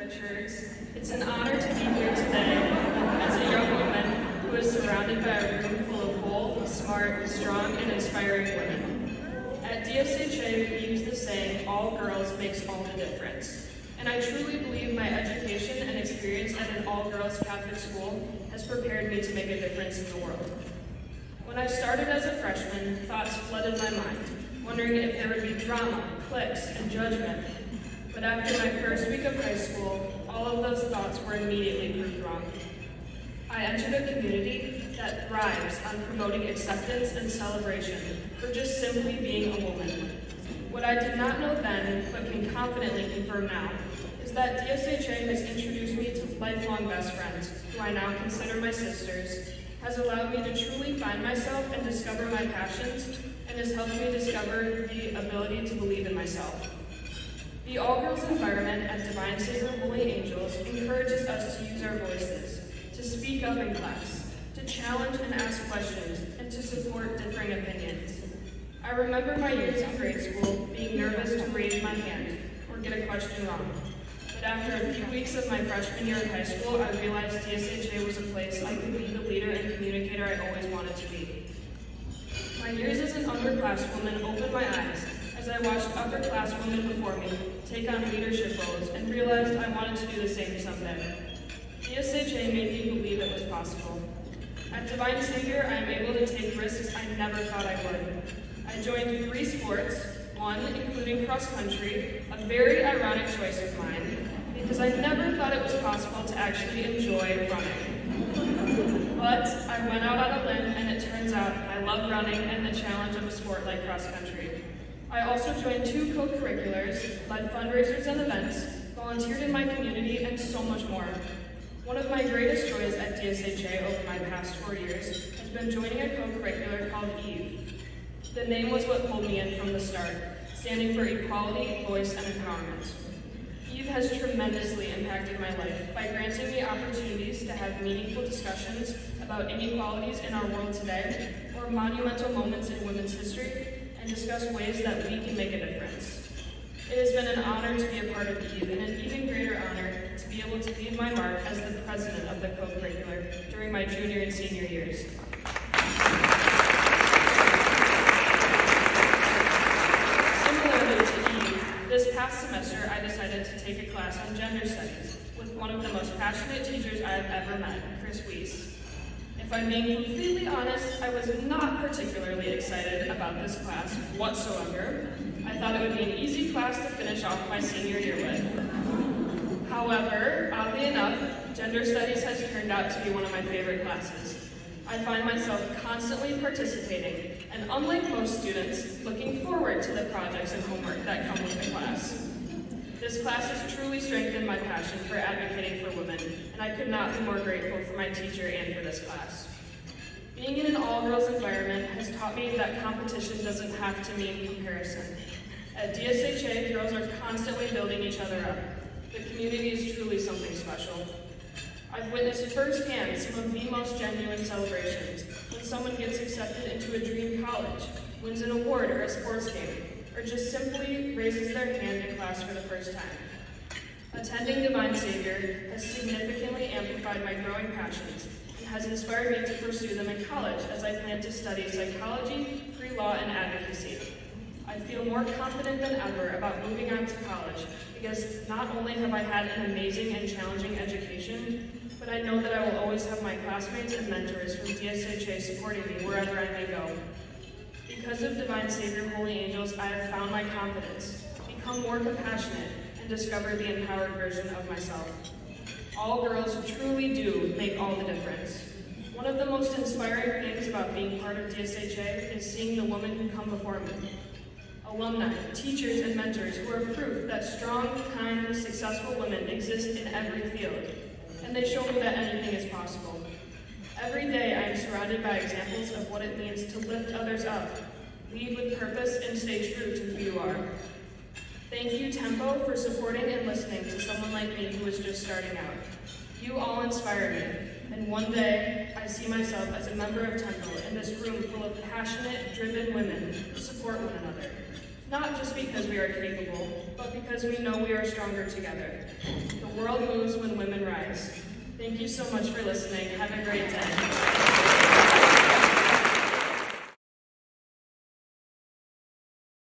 Richards. It's an honor to be here today as a young woman who is surrounded by a room full of bold, smart, strong, and inspiring women. At DSHA, we use the saying, all girls makes all the difference. And I truly believe my education and experience at an all-girls Catholic school has prepared me to make a difference in the world. When I started as a freshman, thoughts flooded my mind, wondering if there would be drama, cliques, and judgment. But after my first week of high school, all of those thoughts were immediately proved wrong. I entered a community that thrives on promoting acceptance and celebration for just simply being a woman. What I did not know then, but can confidently confirm now, is that DSHA has introduced me to lifelong best friends, who I now consider my sisters, has allowed me to truly find myself and discover my passions, and has helped me discover the ability to believe in myself. The all-girls environment at Divine Savior Holy Angels encourages us to use our voices, to speak up in class, to challenge and ask questions, and to support differing opinions. I remember my years in grade school being nervous to raise my hand or get a question wrong. But after a few weeks of my freshman year of high school, I realized DSHA was a place I could be the leader and communicator I always wanted to be. My years as an underclasswoman opened my eyes as I watched upperclasswomen before me take on leadership roles and realized I wanted to do the same someday. DSHA made me believe it was possible. At Divine Savior, I am able to take risks I never thought I would. I joined 3 sports, one including cross country, a very ironic choice of mine, because I never thought it was possible to actually enjoy running. But I went out on a limb, and it turns out I love running and the challenge of a sport like cross country. I also joined 2 co-curriculars, led fundraisers and events, volunteered in my community, and so much more. One of my greatest joys at DSHA over my past 4 years has been joining a co-curricular called EVE. The name was what pulled me in from the start, standing for equality, voice, and empowerment. EVE has tremendously impacted my life by granting me opportunities to have meaningful discussions about inequalities in our world today, or monumental moments in women's history, and discuss ways that we can make a difference. It has been an honor to be a part of EVE, and an even greater honor to be able to leave my mark as the president of the co-curricular during my junior and senior years. Similarly to EVE, this past semester I decided to take a class on gender studies with one of the most passionate teachers I have ever met, Chris Weiss. If I'm being completely honest, I was not particularly excited about this class whatsoever. I thought it would be an easy class to finish off my senior year with. However, oddly enough, gender studies has turned out to be one of my favorite classes. I find myself constantly participating, and unlike most students, looking forward to the projects and homework that come with the class. This class has truly strengthened my passion for advocating for women, and I could not be more grateful for my teacher and for this class. Being in an all-girls environment has taught me that competition doesn't have to mean comparison. At DSHA, girls are constantly building each other up. The community is truly something special. I've witnessed firsthand some of the most genuine celebrations when someone gets accepted into a dream college, wins an award or a sports game, or just simply raises their hand in class for the first time. Attending Divine Savior has significantly amplified my growing passions and has inspired me to pursue them in college as I plan to study psychology, pre-law, and advocacy. I feel more confident than ever about moving on to college because not only have I had an amazing and challenging education, but I know that I will always have my classmates and mentors from DSHA supporting me wherever I may go. Because of Divine Savior Holy Angels, I have found my confidence, become more compassionate, and discovered the empowered version of myself. All girls truly do make all the difference. One of the most inspiring things about being part of DSHA is seeing the women who come before me. Alumni, teachers, and mentors who are proof that strong, kind, successful women exist in every field, and they show me that anything is possible. Every day I am surrounded by examples of what it means to lift others up, lead with purpose, and stay true to who you are. Thank you, Tempo, for supporting and listening to someone like me who is just starting out. You all inspire me, and one day I see myself as a member of Tempo in this room full of passionate, driven women who support one another. Not just because we are capable, but but because we know we are stronger together. The world moves when women rise. Thank you so much for listening. Have a great day.